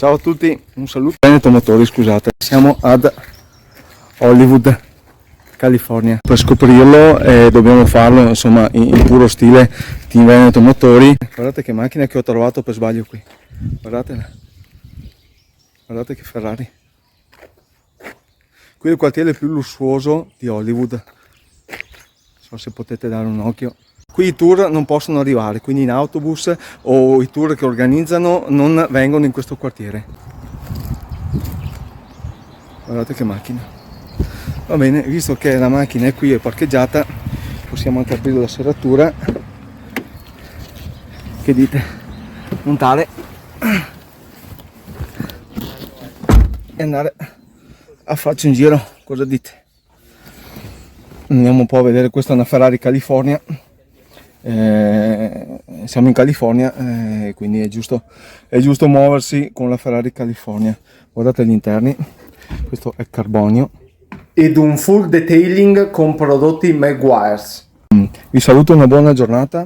Ciao a tutti, un saluto. Veneto Motori, scusate. Siamo ad Hollywood, California. Per scoprirlo dobbiamo farlo insomma in puro stile Team Veneto Motori. Guardate che macchina che ho trovato per sbaglio qui. Guardatela. Guardate che Ferrari. Qui è il quartiere più lussuoso di Hollywood. Non so se potete dare un occhio. Qui i tour non possono arrivare, quindi in autobus o i tour che organizzano non vengono in questo quartiere. Guardate che macchina. Va bene, visto che la macchina è qui e parcheggiata, possiamo anche aprire la serratura. Che dite? Montare e andare a farci un giro, cosa dite? Andiamo un po' a vedere, questa è una Ferrari California. Siamo in California, quindi è giusto muoversi con la Ferrari California. Guardate gli interni, questo è carbonio ed un full detailing con prodotti Meguiar's. Vi saluto, una buona giornata